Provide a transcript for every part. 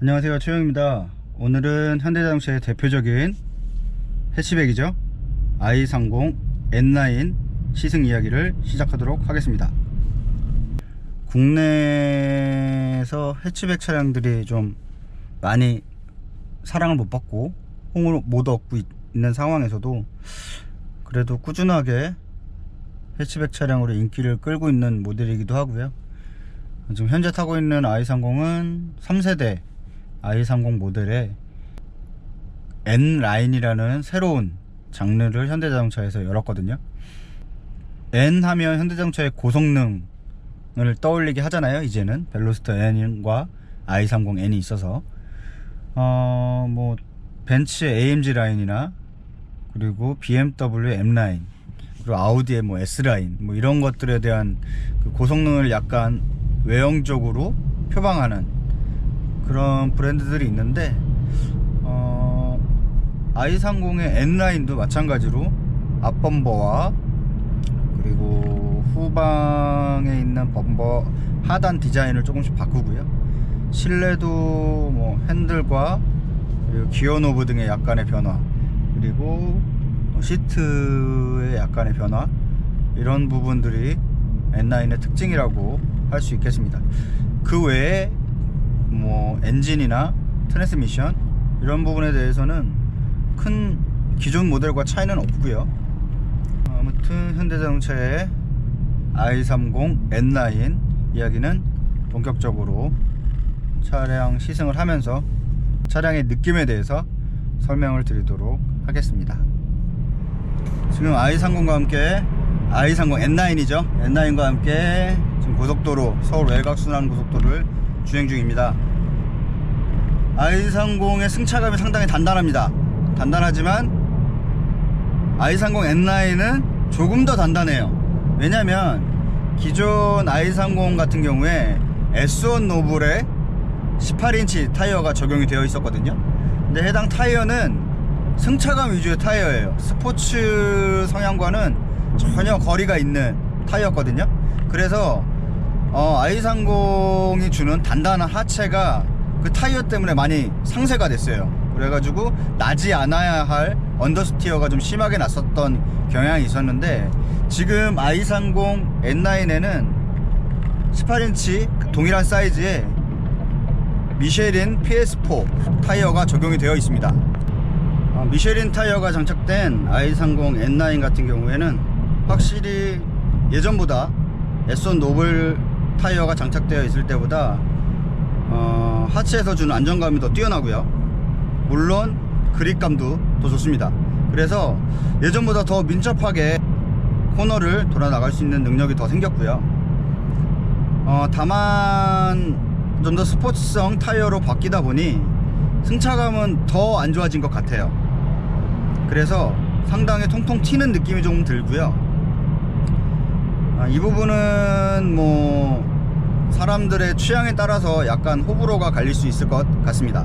안녕하세요, 최영입니다. 오늘은 현대자동차의 대표적인 해치백이죠, i30 N9 시승 이야기를 시작하도록 하겠습니다. 국내에서 해치백 차량들이 좀 많이 사랑을 못 받고 호응을 못 얻고 있는 상황에서도 그래도 꾸준하게 해치백 차량으로 인기를 끌고 있는 모델이기도 하고요. 지금 현재 타고 있는 i30은 3세대 i30 모델의 N라인이라는 새로운 장르를 현대자동차에서 열었거든요. N 하면 현대자동차의 고성능을 떠올리게 하잖아요. 이제는 벨로스터 N과 i30 N이 있어서 뭐 벤츠의 AMG 라인이나 그리고 BMW M 라인, 그리고 아우디의 뭐 S 라인, 뭐 이런 것들에 대한 그 고성능을 약간 외형적으로 표방하는 그런 브랜드들이 있는데, i30의 N라인도 마찬가지로 앞범버와 그리고 후방에 있는 범버 하단 디자인을 조금씩 바꾸고요. 실내도 뭐 핸들과 그리고 기어 노브 등의 약간의 변화, 그리고 시트의 약간의 변화, 이런 부분들이 N9의 특징이라고 할 수 있겠습니다. 그 외에 뭐 엔진이나 트랜스미션 이런 부분에 대해서는 큰 기존 모델과 차이는 없고요. 아무튼 현대자동차의 i30 N9 이야기는 본격적으로 차량 시승을 하면서 차량의 느낌에 대해서 설명을 드리도록 하겠습니다. 지금 i30과 함께 i30 N9이죠. N9과 함께 지금 고속도로, 서울 외곽순환 고속도로를 주행 중입니다. i30의 승차감이 상당히 단단합니다. 단단하지만 i30 N9은 조금 더 단단해요. 왜냐면 기존 i30 같은 경우에 S1 노블에 18인치 타이어가 적용이 되어 있었거든요. 근데 해당 타이어는 승차감 위주의 타이어예요. 스포츠 성향과는 전혀 거리가 있는 타이어였거든요. 그래서 i30이 주는 단단한 하체가 그 타이어 때문에 많이 상쇄가 됐어요. 그래가지고 나지 않아야 할 언더스티어가 좀 심하게 났었던 경향이 있었는데, 지금 i30 N9에는 18인치 동일한 사이즈의 미쉐린 PS4 타이어가 적용이 되어 있습니다. 미쉐린 타이어가 장착된 i30 N9 같은 경우에는 확실히 예전보다 S1 노블 타이어가 장착되어 있을 때보다 하체에서 주는 안정감이 더 뛰어나고요. 물론 그립감도 더 좋습니다. 그래서 예전보다 더 민첩하게 코너를 돌아 나갈 수 있는 능력이 더 생겼고요. 다만 좀 더 스포츠성 타이어로 바뀌다 보니 승차감은 더 안 좋아진 것 같아요. 그래서 상당히 통통 튀는 느낌이 좀 들고요. 이 부분은 뭐 사람들의 취향에 따라서 약간 호불호가 갈릴 수 있을 것 같습니다.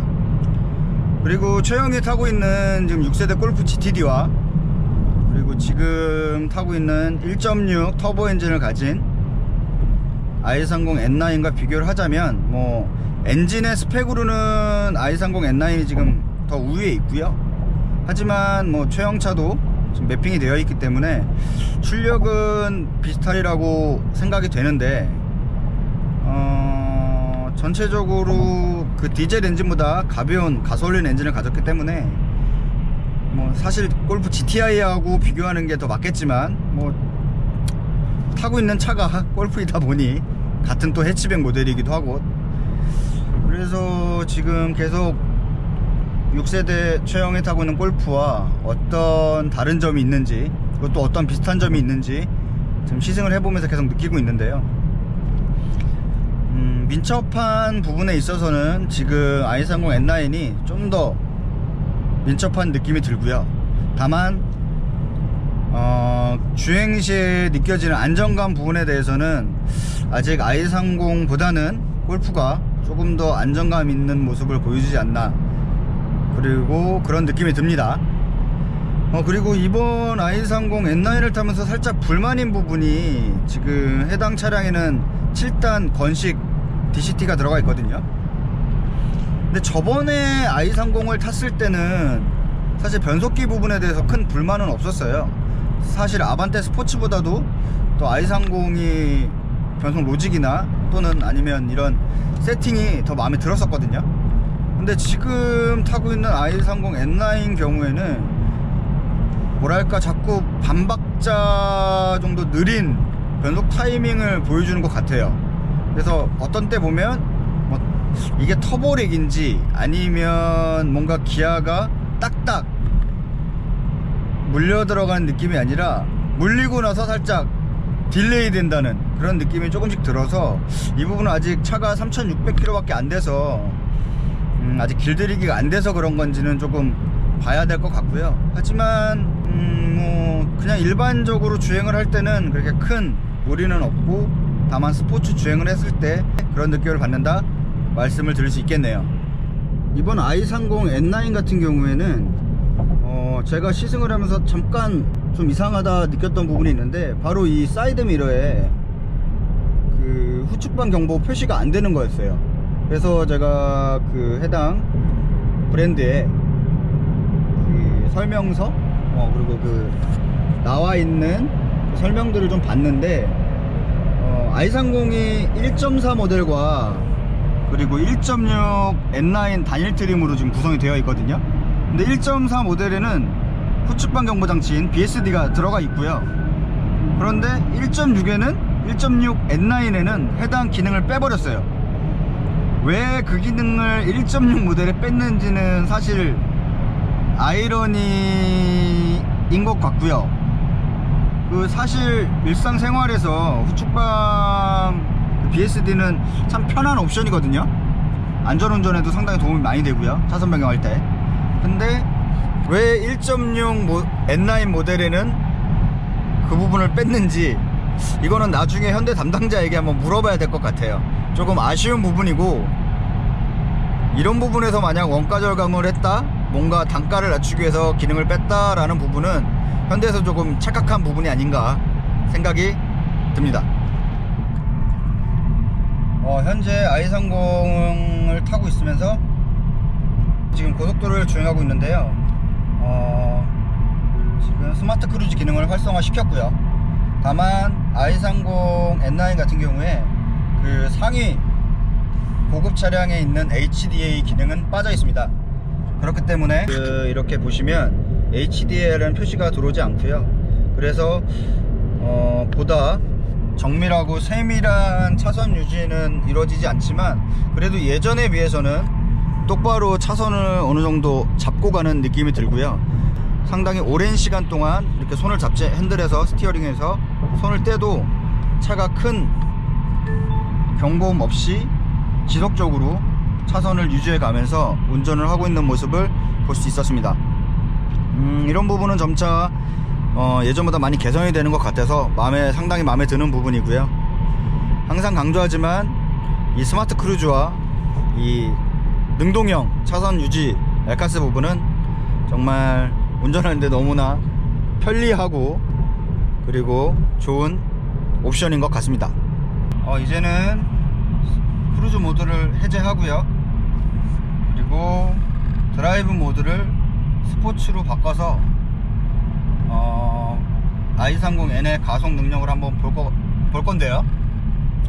그리고 최영이 타고 있는 지금 6세대 골프 GTD와 그리고 지금 타고 있는 1.6 터보 엔진을 가진 i30 N9과 비교를 하자면, 뭐 엔진의 스펙으로는 i30 N9이 지금 더 우위에 있고요. 하지만 뭐 최영차도 지금 매핑이 되어 있기 때문에 출력은 비슷하리라고 생각이 되는데, 전체적으로 그 디젤 엔진보다 가벼운 가솔린 엔진을 가졌기 때문에 뭐 사실 골프 GTI하고 비교하는 게 더 맞겠지만, 뭐 타고 있는 차가 골프이다 보니 같은 또 해치백 모델이기도 하고, 그래서 지금 계속 6세대 최영이 타고 있는 골프와 어떤 다른 점이 있는지, 그것도 어떤 비슷한 점이 있는지 지금 시승을 해보면서 계속 느끼고 있는데요. 민첩한 부분에 있어서는 지금 i30 N9이 좀 더 민첩한 느낌이 들고요. 다만 주행 시에 느껴지는 안정감 부분에 대해서는 아직 i30보다는 골프가 조금 더 안정감 있는 모습을 보여주지 않나, 그리고 그런 느낌이 듭니다. 그리고 이번 i30 N9을 타면서 살짝 불만인 부분이, 지금 해당 차량에는 7단 건식 DCT가 들어가 있거든요. 근데 저번에 i30을 탔을 때는 사실 변속기 부분에 대해서 큰 불만은 없었어요. 사실 아반떼 스포츠보다도 또 i30이 변속 로직이나 또는 아니면 이런 세팅이 더 마음에 들었었거든요. 근데 지금 타고 있는 i30 N9 경우에는 뭐랄까 자꾸 반박자 정도 느린 변속 타이밍을 보여주는 것 같아요. 그래서 어떤 때 보면 뭐 이게 터보렉인지 아니면 뭔가 기아가 딱딱 물려 들어가는 느낌이 아니라 물리고 나서 살짝 딜레이 된다는 그런 느낌이 조금씩 들어서 이 부분은 아직 차가 3600km 밖에 안 돼서 아직 길들이기가 안 돼서 그런 건지는 조금 봐야 될 것 같고요. 하지만 뭐 그냥 일반적으로 주행을 할 때는 그렇게 큰 무리는 없고 다만 스포츠 주행을 했을 때 그런 느낌을 받는다 말씀을 드릴 수 있겠네요. 이번 i30 N9 같은 경우에는 제가 시승을 하면서 잠깐 좀 이상하다 느꼈던 부분이 있는데 바로 이 사이드 미러에 그 후측방 경보 표시가 안 되는 거였어요. 그래서 제가 그 해당 브랜드의 그 설명서 그리고 그 나와 있는 설명들을 좀 봤는데 i30이 1.4 모델과 그리고 1.6 N9 단일 트림으로 지금 구성이 되어 있거든요. 근데 1.4 모델에는 후측방 경보 장치인 BSD가 들어가 있고요. 그런데 1.6에는 1.6 N9에는 해당 기능을 빼버렸어요. 왜 그 기능을 1.6 모델에 뺐는지는 사실 아이러니인 것 같고요. 그 사실 일상생활에서 후측방 BSD는 참 편한 옵션이거든요. 안전운전에도 상당히 도움이 많이 되고요, 차선 변경할 때. 근데 왜 1.6 N9 모델에는 그 부분을 뺐는지 이거는 나중에 현대 담당자에게 한번 물어봐야 될 것 같아요. 조금 아쉬운 부분이고, 이런 부분에서 만약 원가 절감을 했다, 뭔가 단가를 낮추기 위해서 기능을 뺐다 라는 부분은 현대에서 조금 착각한 부분이 아닌가 생각이 듭니다. 현재 i30을 타고 있으면서 지금 고속도로를 주행하고 있는데요. 지금 스마트 크루즈 기능을 활성화 시켰고요. 다만 i30 N9 같은 경우에 그 상위 고급 차량에 있는 HDA 기능은 빠져 있습니다. 그렇기 때문에 이렇게 보시면 HDA라는 표시가 들어오지 않고요. 그래서 보다 정밀하고 세밀한 차선 유지는 이루어지지 않지만 그래도 예전에 비해서는 똑바로 차선을 어느 정도 잡고 가는 느낌이 들고요. 상당히 오랜 시간 동안 이렇게 손을 잡지, 핸들에서 스티어링에서 손을 떼도 차가 큰 경고음 없이 지속적으로 차선을 유지해 가면서 운전을 하고 있는 모습을 볼 수 있었습니다. 이런 부분은 점차 예전보다 많이 개선이 되는 것 같아서 상당히 마음에 드는 부분이고요. 항상 강조하지만 이 스마트 크루즈와 이 능동형 차선 유지 엘카스 부분은 정말 운전하는데 너무나 편리하고 그리고 좋은 옵션인 것 같습니다. 이제는 크루즈 모드를 해제하고요. 그리고 드라이브 모드를 스포츠로 바꿔서 i30N의 가속 능력을 한번 볼 건데요.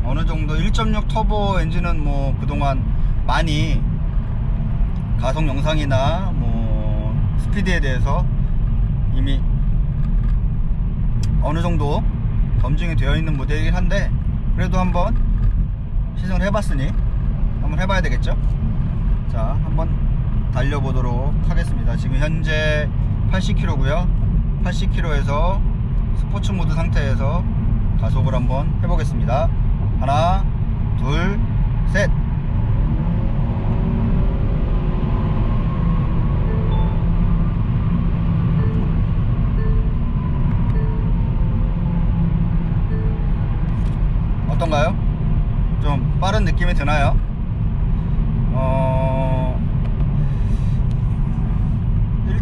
어느 정도 1.6 터보 엔진은 뭐 그동안 많이 가속 영상이나 뭐 스피드에 대해서 이미 어느 정도 검증이 되어 있는 모델이긴 한데 그래도 한번 시승을 해봤으니 한번 해봐야 되겠죠. 자, 한번 달려보도록 하겠습니다. 지금 현재 80km고요 80km에서 스포츠 모드 상태에서 가속을 한번 해보겠습니다. 하나, 둘, 셋. 어떤가요? 좀 빠른 느낌이 드나요?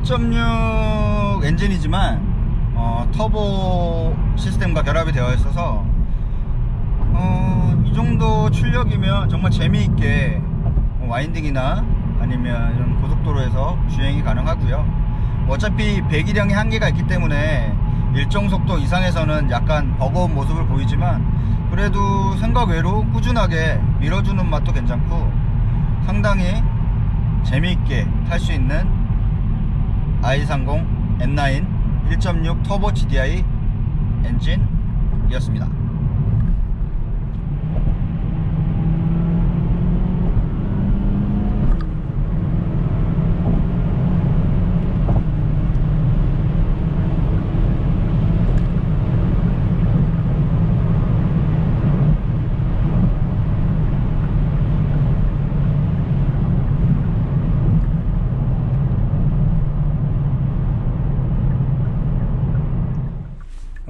1.6 엔진이지만 터보 시스템과 결합이 되어 있어서 이 정도 출력이면 정말 재미있게 와인딩이나 아니면 이런 고속도로에서 주행이 가능하고요. 어차피 배기량이 한계가 있기 때문에 일정 속도 이상에서는 약간 버거운 모습을 보이지만 그래도 생각 외로 꾸준하게 밀어주는 맛도 괜찮고 상당히 재미있게 탈 수 있는 i30 N9 1.6 터보 GDI 엔진이었습니다.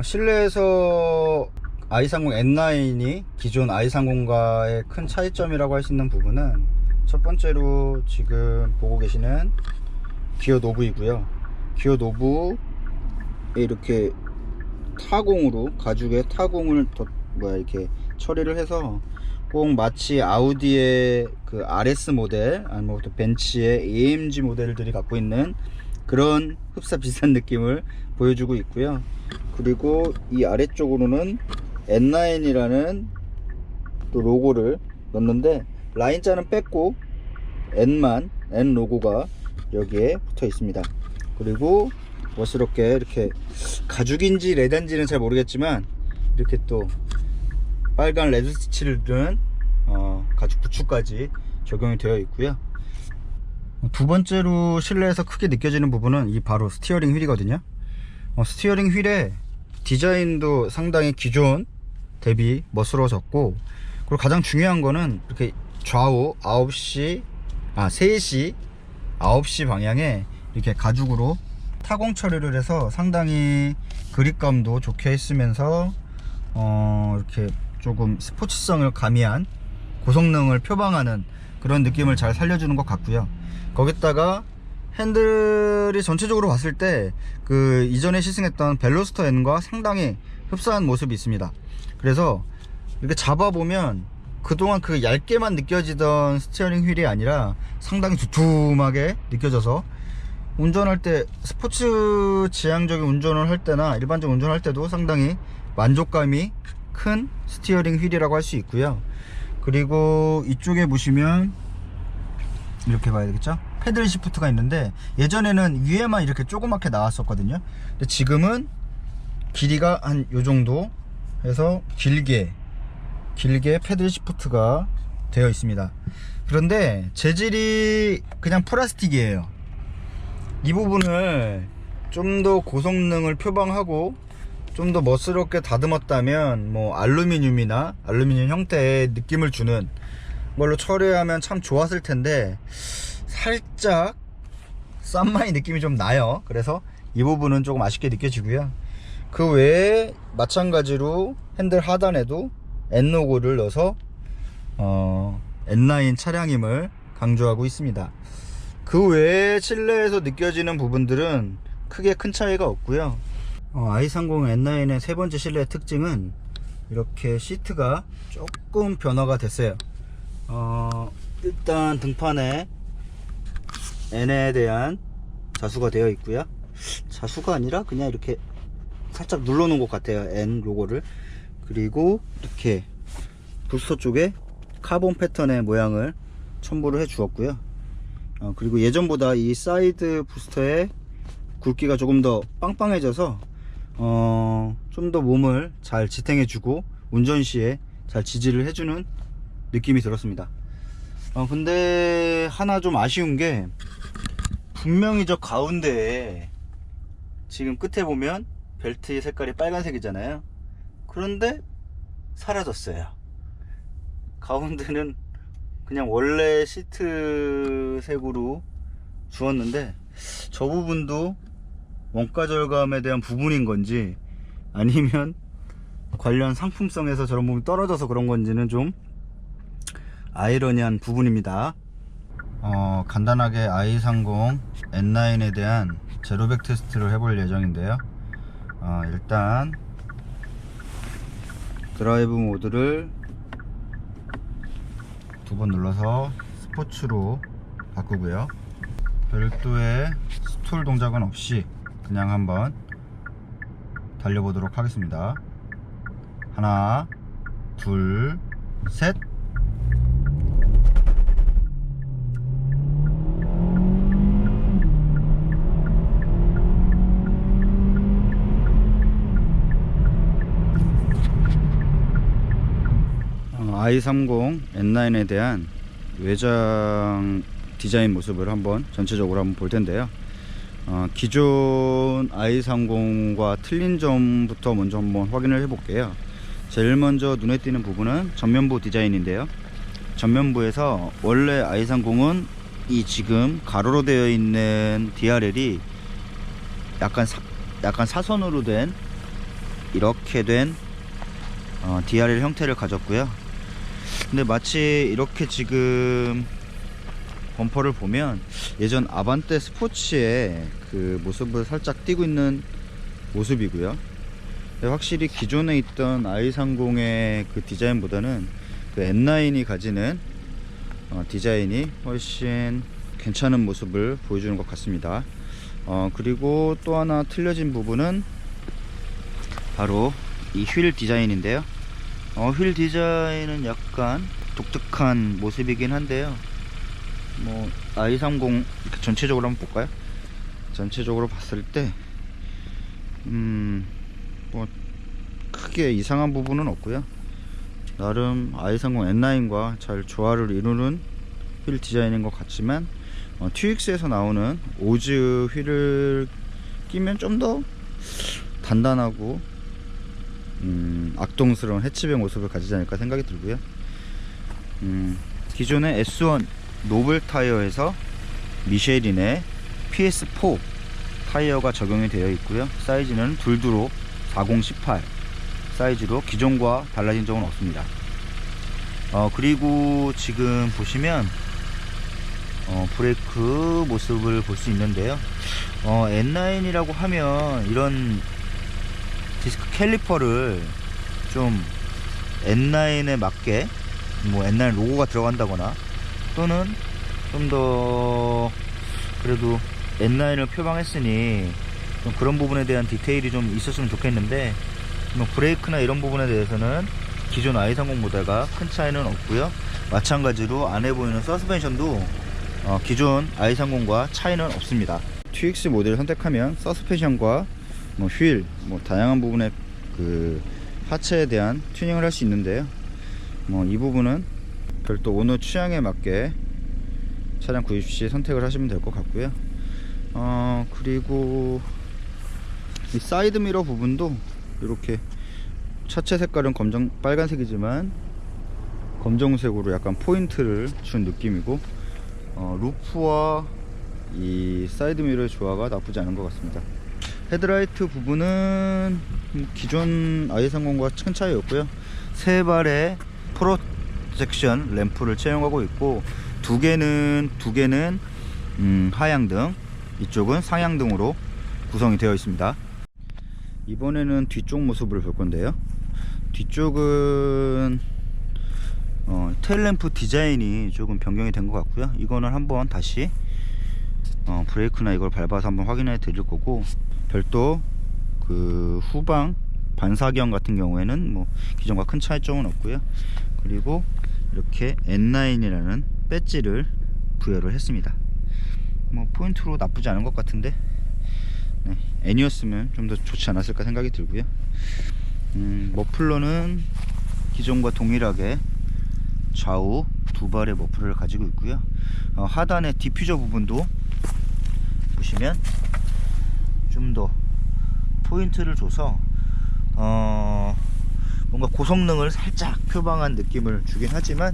실내에서 i30 N9이 기존 i30과의 큰 차이점이라고 할 수 있는 부분은 첫 번째로 지금 보고 계시는 기어 노브이고요. 기어 노브에 이렇게 타공으로 가죽의 타공을 이렇게 처리를 해서 꼭 마치 아우디의 그 RS 모델 아니면 벤츠의 AMG 모델들이 갖고 있는 그런 흡사 비슷한 느낌을 보여주고 있고요. 그리고 이 아래쪽으로는 N9이라는 또 로고를 넣었는데 라인자는 뺐고 N 로고가 여기에 붙어 있습니다. 그리고 멋스럽게 이렇게 가죽인지 레드인지는 잘 모르겠지만 이렇게 또 빨간 레드 스티치를 든 가죽 부츠까지 적용이 되어 있고요. 두 번째로 실내에서 크게 느껴지는 부분은 이 바로 스티어링 휠이거든요. 스티어링 휠의 디자인도 상당히 기존 대비 멋스러워졌고, 그리고 가장 중요한 거는 이렇게 좌우 3시 9시 방향에 이렇게 가죽으로 타공 처리를 해서 상당히 그립감도 좋게 했으면서 이렇게 조금 스포츠성을 가미한 고성능을 표방하는 그런 느낌을 잘 살려주는 것 같고요. 거기다가 핸들이 전체적으로 봤을 때 그 이전에 시승했던 벨로스터 N과 상당히 흡사한 모습이 있습니다. 그래서 이렇게 잡아보면 그동안 그 얇게만 느껴지던 스티어링 휠이 아니라 상당히 두툼하게 느껴져서 운전할 때 스포츠 지향적인 운전을 할 때나 일반적 운전을 할 때도 상당히 만족감이 큰 스티어링 휠이라고 할 수 있고요. 그리고 이쪽에 보시면 이렇게 봐야 되겠죠? 패들 시프트가 있는데 예전에는 위에만 이렇게 조그맣게 나왔었거든요. 근데 지금은 길이가 한 요정도 해서 길게 패들 시프트가 되어 있습니다. 그런데 재질이 그냥 플라스틱이에요. 이 부분을 좀 더 고성능을 표방하고 좀 더 멋스럽게 다듬었다면 뭐 알루미늄이나 알루미늄 형태의 느낌을 주는 걸로 처리하면 참 좋았을 텐데 살짝 싼마이 느낌이 좀 나요. 그래서 이 부분은 조금 아쉽게 느껴지고요. 그 외에 마찬가지로 핸들 하단에도 N 로고를 넣어서 N9 차량임을 강조하고 있습니다. 그 외에 실내에서 느껴지는 부분들은 크게 큰 차이가 없고요. i30 N9의 세 번째 실내 특징은 이렇게 시트가 조금 변화가 됐어요. 일단 등판에 N에 대한 자수가 되어 있고요. 자수가 아니라 그냥 이렇게 살짝 눌러 놓은 것 같아요, N 로고를. 그리고 이렇게 부스터 쪽에 카본 패턴의 모양을 첨부를 해 주었고요. 그리고 예전보다 이 사이드 부스터의 굵기가 조금 더 빵빵해져서 좀 더 몸을 잘 지탱해 주고 운전 시에 잘 지지를 해주는 느낌이 들었습니다. 근데 하나 좀 아쉬운 게 분명히 저 가운데에 지금 끝에 보면 벨트의 색깔이 빨간색이잖아요. 그런데 사라졌어요. 가운데는 그냥 원래 시트 색으로 주었는데 저 부분도 원가 절감에 대한 부분인 건지 아니면 관련 상품성에서 저런 부분이 떨어져서 그런 건지는 좀 아이러니한 부분입니다. 간단하게 i30 N9에 대한 제로백 테스트를 해볼 예정인데요. 일단 드라이브 모드를 두 번 눌러서 스포츠로 바꾸고요. 별도의 스톨 동작은 없이 그냥 한번 달려보도록 하겠습니다. 하나, 둘, 셋. i30 N9에 대한 외장 디자인 모습을 한번 전체적으로 한번 볼 텐데요. 기존 i30과 틀린 점부터 먼저 한번 확인을 해 볼게요. 제일 먼저 눈에 띄는 부분은 전면부 디자인인데요. 전면부에서 원래 i30은 이 지금 가로로 되어 있는 DRL이 약간 사선으로 된 이렇게 된 DRL 형태를 가졌고요. 근데 마치 이렇게 지금 범퍼를 보면 예전 아반떼 스포츠의 그 모습을 살짝 띄고 있는 모습이고요. 확실히 기존에 있던 i30의 그 디자인보다는 그 N9이 가지는 디자인이 훨씬 괜찮은 모습을 보여주는 것 같습니다. 그리고 또 하나 틀려진 부분은 바로 이 휠 디자인인데요. 휠 디자인은 약간 독특한 모습이긴 한데요. 뭐 i30 이렇게 전체적으로 한번 볼까요? 전체적으로 봤을 때 뭐 크게 이상한 부분은 없고요. 나름 i30 N9과 잘 조화를 이루는 휠 디자인인 것 같지만 TX에서 나오는 오즈 휠을 끼면 좀 더 단단하고 악동스러운 해치백 모습을 가지지 않을까 생각이 들고요. 기존의 S1 노블 타이어에서 미쉐린의 PS4 타이어가 적용이 되어 있고요. 사이즈는 둘두로 4018 사이즈로 기존과 달라진 점은 없습니다. 그리고 지금 보시면 브레이크 모습을 볼 수 있는데요. N9이라고 하면 이런 디스크 캘리퍼를 좀 N9에 맞게 뭐 N9 로고가 들어간다거나 또는 좀 더 그래도 N9을 표방했으니 좀 그런 부분에 대한 디테일이 좀 있었으면 좋겠는데 뭐 브레이크나 이런 부분에 대해서는 기존 i30 모델과 큰 차이는 없고요. 마찬가지로 안에 보이는 서스펜션도 기존 i30과 차이는 없습니다. TX 모델을 선택하면 서스펜션과 휠, 다양한 부분의 그 하체에 대한 튜닝을 할 수 있는데요. 이 부분은 별도 오너 취향에 맞게 차량 구입 시 선택을 하시면 될 것 같고요. 그리고 이 사이드 미러 부분도 이렇게 차체 색깔은 빨간색이지만 검정색으로 약간 포인트를 준 느낌이고, 루프와 이 사이드 미러의 조화가 나쁘지 않은 것 같습니다. 헤드라이트 부분은 기존 i30과 큰 차이 없고요. 세 발의 프로젝션 램프를 채용하고 있고, 두 개는 하향등, 이쪽은 상향등으로 구성이 되어 있습니다. 이번에는 뒤쪽 모습을 볼 건데요. 뒤쪽은 테일램프 디자인이 조금 변경이 된 것 같고요. 이거는 한번 다시 브레이크나 이걸 밟아서 한번 확인해 드릴 거고, 별도 그 후방 반사경 같은 경우에는 기존과 큰 차이점은 없고요. 그리고 이렇게 N9이라는 배지를 부여를 했습니다. 포인트로 나쁘지 않은 것 같은데, N이었으면 좀 더 좋지 않았을까 생각이 들고요. 머플러는 기존과 동일하게 좌우 두 발의 머플러를 가지고 있고요. 하단의 디퓨저 부분도 보시면 좀 더 포인트를 줘서 뭔가 고성능을 살짝 표방한 느낌을 주긴 하지만,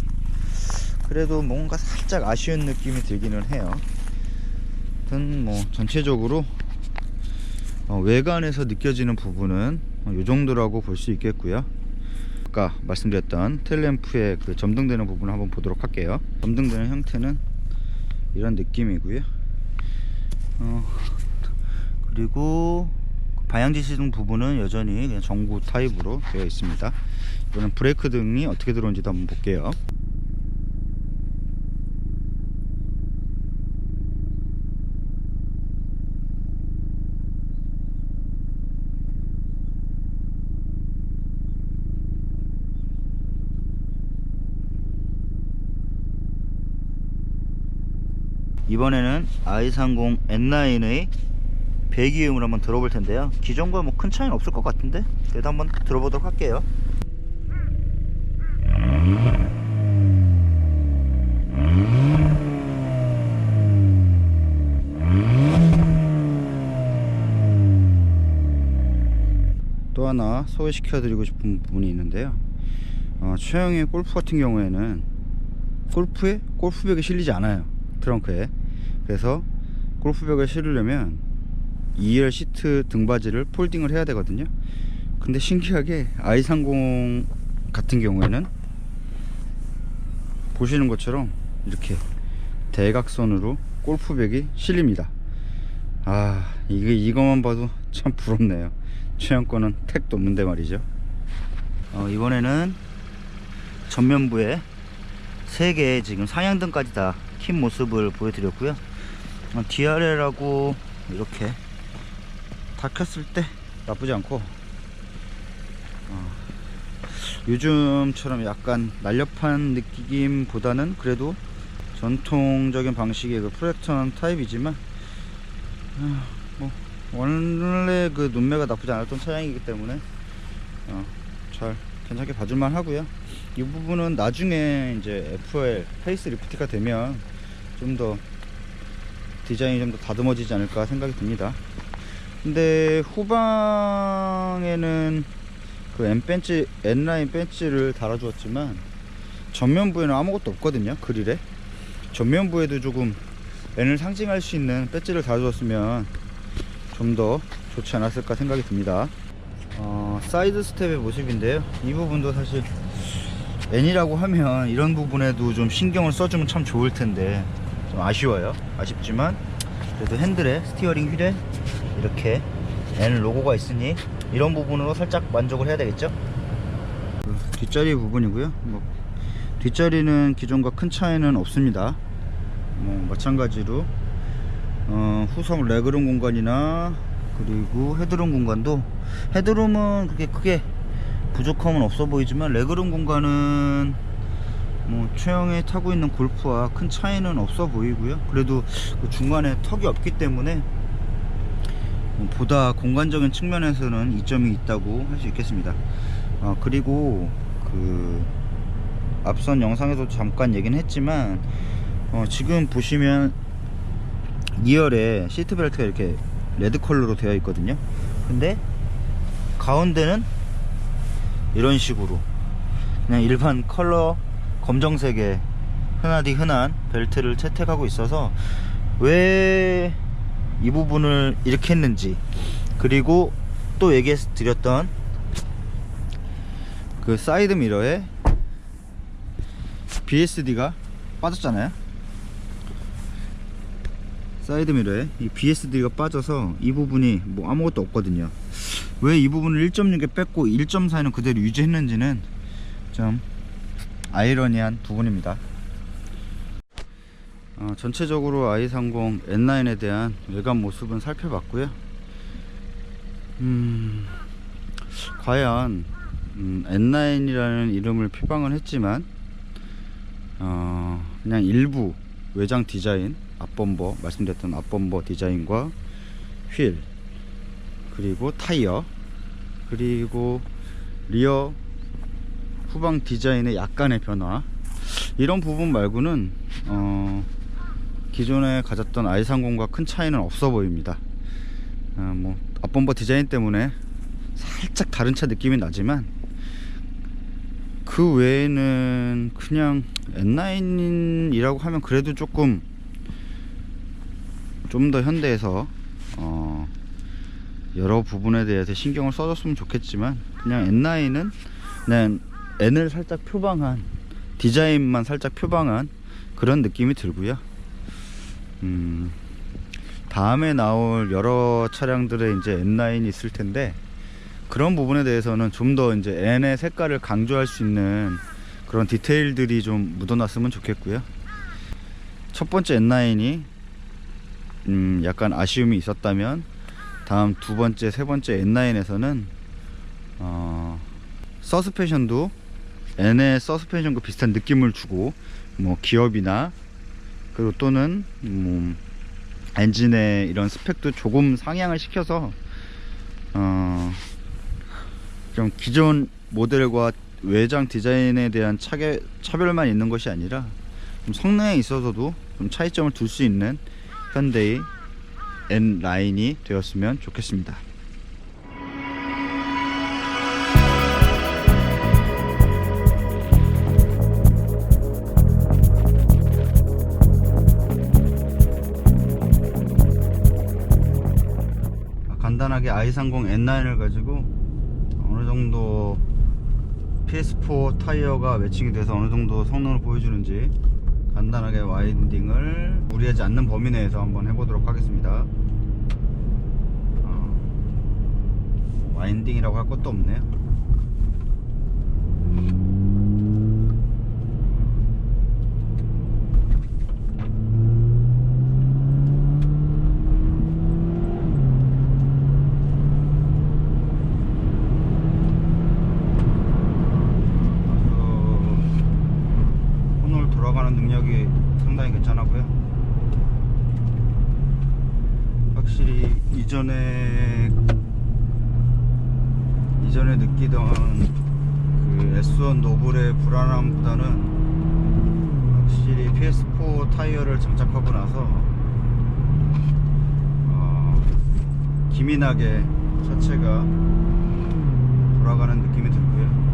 그래도 뭔가 살짝 아쉬운 느낌이 들기는 해요. 하여튼 전체적으로 외관에서 느껴지는 부분은 이 정도라고 볼 수 있겠고요. 아까 말씀드렸던 테일램프의 그 점등되는 부분을 한번 보도록 할게요. 점등되는 형태는 이런 느낌이고요. 그리고 방향지 시등 부분은 여전히 그냥 전구 타입으로 되어 있습니다. 이거는 브레이크 등이 어떻게 들어온지도 한번 볼게요. 이번에는 i30 N9의 배기음을 한번 들어볼 텐데요. 기존과 뭐 큰 차이는 없을 것 같은데 그래도 한번 들어보도록 할게요. 또 하나 소개시켜 드리고 싶은 부분이 있는데요. 최형의 골프 같은 경우에는 골프에 골프백이 실리지 않아요, 트렁크에. 그래서 골프백을 실으려면 2열 시트 등받이를 폴딩을 해야 되거든요. 근데 신기하게 i30 같은 경우에는 보시는 것처럼 이렇게 대각선으로 골프백이 실립니다. 이거만 봐도 참 부럽네요. 최형 거는 택도 없는데 말이죠. 이번에는 전면부에 3개의 지금 상향등까지 다 킨 모습을 보여드렸고요. DRL하고 이렇게 다 켰을 때 나쁘지 않고, 요즘처럼 약간 날렵한 느낌보다는 그래도 전통적인 방식의 그 프로젝션 타입이지만 뭐 원래 그 눈매가 나쁘지 않았던 차량이기 때문에 잘 괜찮게 봐줄만 하고요. 이 부분은 나중에 이제 FL 페이스 리프트가 되면 좀 더 디자인이 좀 더 다듬어지지 않을까 생각이 듭니다. 근데 후방에는 그 N9 벤치를 달아주었지만 전면부에는 아무것도 없거든요. 그릴에 전면부에도 조금 N을 상징할 수 있는 배지를 달아주었으면 좀 더 좋지 않았을까 생각이 듭니다. 사이드 스텝의 모습인데요. 이 부분도 사실 N이라고 하면 이런 부분에도 좀 신경을 써주면 참 좋을 텐데 좀 아쉽지만 그래도 핸들에 스티어링 휠에 이렇게 N 로고가 있으니 이런 부분으로 살짝 만족을 해야 되겠죠. 뒷자리 부분이고요. 뒷자리는 기존과 큰 차이는 없습니다. 마찬가지로 후성 레그룸 공간이나 그리고 헤드룸 공간도, 헤드룸은 그렇게 크게 부족함은 없어 보이지만 레그룸 공간은 최형에 타고 있는 골프와 큰 차이는 없어 보이고요. 그래도 그 중간에 턱이 없기 때문에 보다 공간적인 측면에서는 이점이 있다고 할 수 있겠습니다. 그리고 그 앞선 영상에도 잠깐 얘기는 했지만 지금 보시면 2열에 시트벨트가 이렇게 레드 컬러로 되어 있거든요. 근데 가운데는 이런 식으로 그냥 일반 컬러 검정색의 흔한 벨트를 채택하고 있어서 왜 이 부분을 이렇게 했는지, 그리고 또 얘기해 드렸던 그 사이드 미러에 BSD가 빠졌잖아요. 사이드 미러에 이 BSD가 빠져서 이 부분이 아무것도 없거든요. 왜 이 부분을 1.6에 뺐고 1.4에는 그대로 유지했는지는 좀 아이러니한 부분입니다. 전체적으로 i30 N9에 대한 외관 모습은 살펴봤고요. 과연 N9이라는 이름을 표방을 했지만 그냥 일부 외장 디자인, 앞범버, 말씀드렸던 앞범버 디자인과 휠, 그리고 타이어, 그리고 리어 후방 디자인의 약간의 변화, 이런 부분 말고는 기존에 가졌던 i30과 큰 차이는 없어 보입니다. 앞범버 디자인 때문에 살짝 다른 차 느낌이 나지만 그 외에는 그냥 N9이라고 하면 그래도 좀 더 현대에서 여러 부분에 대해서 신경을 써줬으면 좋겠지만 그냥 N9은 그냥 N을 살짝 표방한, 디자인만 살짝 표방한 그런 느낌이 들고요. 다음에 나올 여러 차량들의 이제 N9이 있을 텐데 그런 부분에 대해서는 좀 더 이제 N의 색깔을 강조할 수 있는 그런 디테일들이 좀 묻어났으면 좋겠고요. 첫 번째 N9이 약간 아쉬움이 있었다면 다음 두 번째, 세 번째 N9에서는 서스펜션도 N의 서스펜션과 비슷한 느낌을 주고 기업이나 그리고 또는 엔진의 이런 스펙도 조금 상향을 시켜서 좀 기존 모델과 외장 디자인에 대한 차별만 있는 것이 아니라 좀 성능에 있어서도 좀 차이점을 둘 수 있는 현대의 N라인이 되었으면 좋겠습니다. 간단하게 i30 N9을 가지고 어느정도 PS4 타이어가 매칭이 돼서 어느정도 성능을 보여주는지 간단하게 와인딩을 무리하지 않는 범위 내에서 한번 해보도록 하겠습니다. 와인딩이라고 할 것도 없네요. 돌아가는 능력이 상당히 괜찮았고요. 확실히 이전에 느끼던 그 S1 노블의 불안함보다는 확실히 PS4 타이어를 장착하고 나서 기민하게 차체가 돌아가는 느낌이 들고요.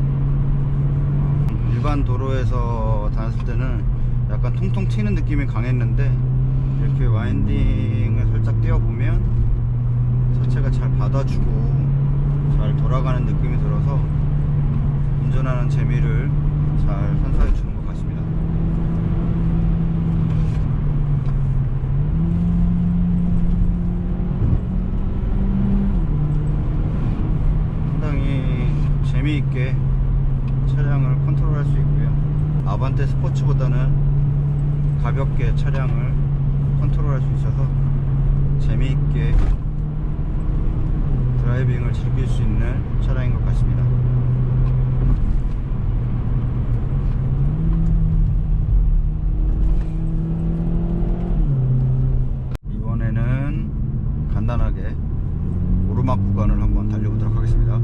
일반 도로에서 다녔을 때는 약간 통통 튀는 느낌이 강했는데 이렇게 와인딩을 살짝 띄워보면 차체가 잘 받아주고 잘 돌아가는 느낌이 들어서 운전하는 재미를 잘 선사해 주는 것 같습니다. 상당히 재미있게 차량을 컨트롤할 수 있고요. 아반떼 스포츠보다는 가볍게 차량을 컨트롤할 수 있어서 재미있게 드라이빙을 즐길 수 있는 차량인 것 같습니다. 이번에는 간단하게 오르막 구간을 한번 달려보도록 하겠습니다.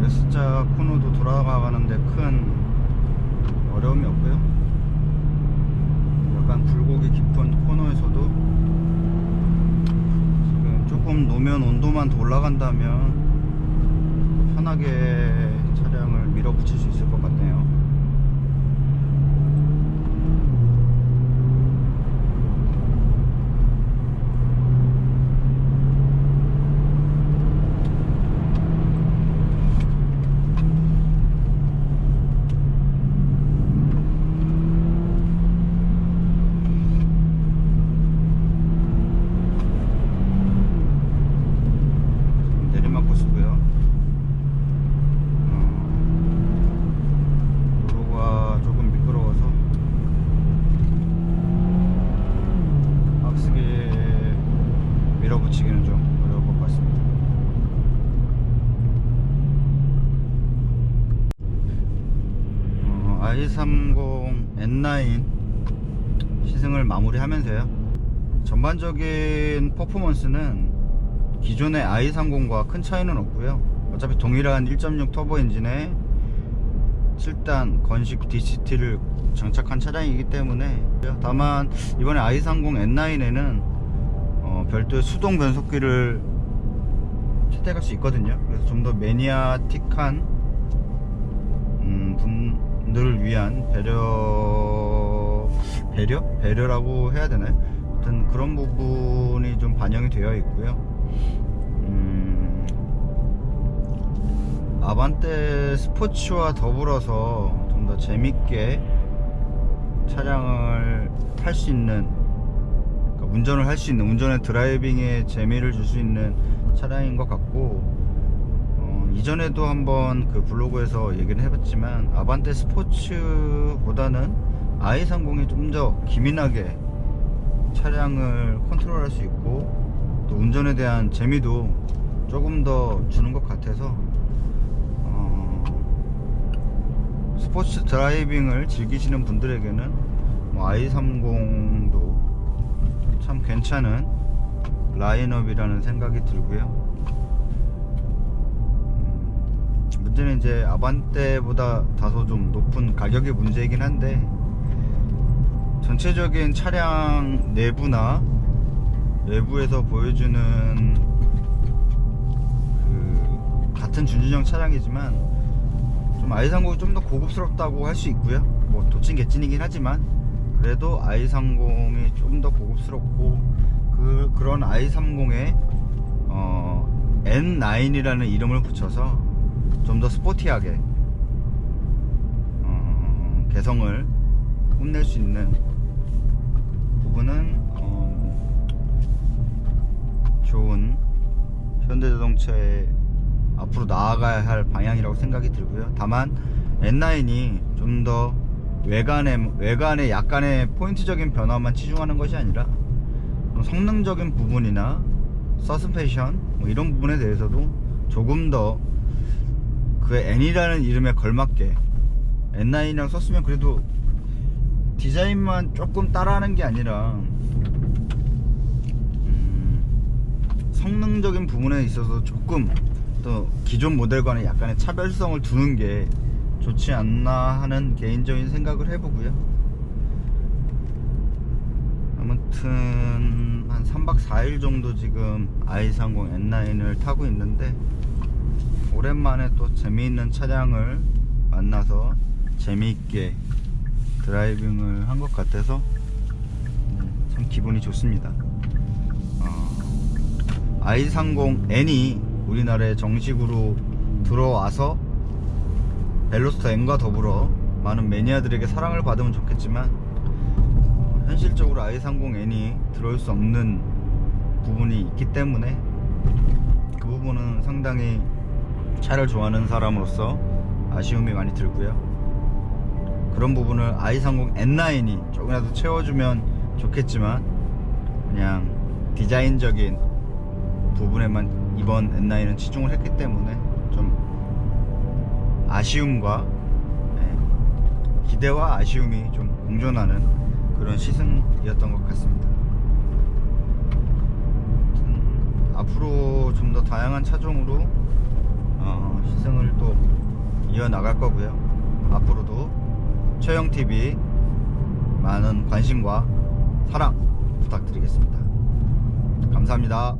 S자 코너도 돌아가는데 큰 어려움이 없고요. 약간 굴곡이 깊은 코너에서도 지금 조금 노면 온도만 더 올라간다면 편하게 차량을 밀어붙일 수 있을 것 같네요. 도로가 조금 미끄러워서 빡세게 밀어붙이기는 좀 어려울 것 같습니다. i30 N9 시승을 마무리하면서요, 전반적인 퍼포먼스는 기존의 i30과 큰 차이는 없고요. 어차피 동일한 1.6 터보 엔진에 7단 건식 DCT를 장착한 차량이기 때문에, 다만 이번에 i30 N9에는 별도의 수동 변속기를 채택할 수 있거든요. 그래서 좀 더 매니아틱한 분들을 위한 배려라고 해야 되나요? 아무튼 그런 부분이 좀 반영이 되어 있고요. 아반떼 스포츠와 더불어서 좀 더 재밌게 차량을 탈 수 있는, 그러니까 운전을 할 수 있는, 운전의 드라이빙에 재미를 줄 수 있는 차량인 것 같고, 이전에도 한번 그 블로그에서 얘기를 해봤지만 아반떼 스포츠보다는 i30이 좀 더 기민하게 차량을 컨트롤할 수 있고, 또 운전에 대한 재미도 조금 더 주는 것 같아서 스포츠 드라이빙을 즐기시는 분들에게는 i30도 참 괜찮은 라인업이라는 생각이 들고요. 문제는 이제 아반떼보다 다소 좀 높은 가격의 문제이긴 한데, 전체적인 차량 내부나 외부에서 보여주는 그 같은 준준형 차량이지만 좀 i30이 좀 더 고급스럽다고 할 수 있고요. 뭐 도찐 개찐이긴 하지만 그래도 i30이 좀 더 고급스럽고, 그런 i30에 N9이라는 이름을 붙여서 좀 더 스포티하게 개성을 뽐낼 수 있는 부분은 좋은 현대자동차의 앞으로 나아가야 할 방향이라고 생각이 들고요. 다만 N9이 좀 더 외관에 약간의 포인트적인 변화만 치중하는 것이 아니라 성능적인 부분이나 서스펜션 뭐 이런 부분에 대해서도 조금 더 그 N이라는 이름에 걸맞게 N9이랑 썼으면 그래도 디자인만 조금 따라하는 게 아니라 성능적인 부분에 있어서 조금 또 기존 모델과는 약간의 차별성을 두는 게 좋지 않나 하는 개인적인 생각을 해보고요. 아무튼 한 3박 4일 정도 지금 i30 N9을 타고 있는데, 오랜만에 또 재미있는 차량을 만나서 재미있게 드라이빙을 한 것 같아서 참 기분이 좋습니다. i30N이 우리나라에 정식으로 들어와서 벨로스터 N과 더불어 많은 매니아들에게 사랑을 받으면 좋겠지만, 현실적으로 i30N이 들어올 수 없는 부분이 있기 때문에 그 부분은 상당히 차를 좋아하는 사람으로서 아쉬움이 많이 들고요. 그런 부분을 i30 N9이 조금이라도 채워주면 좋겠지만, 그냥 디자인적인 부분에만 이번 N9은 치중을 했기 때문에 좀 아쉬움과 기대와 아쉬움이 좀 공존하는 그런 시승이었던 것 같습니다. 앞으로 좀 더 다양한 차종으로 시승을 또 이어나갈 거고요. 앞으로도 최영TV 많은 관심과 사랑 부탁드리겠습니다. 감사합니다.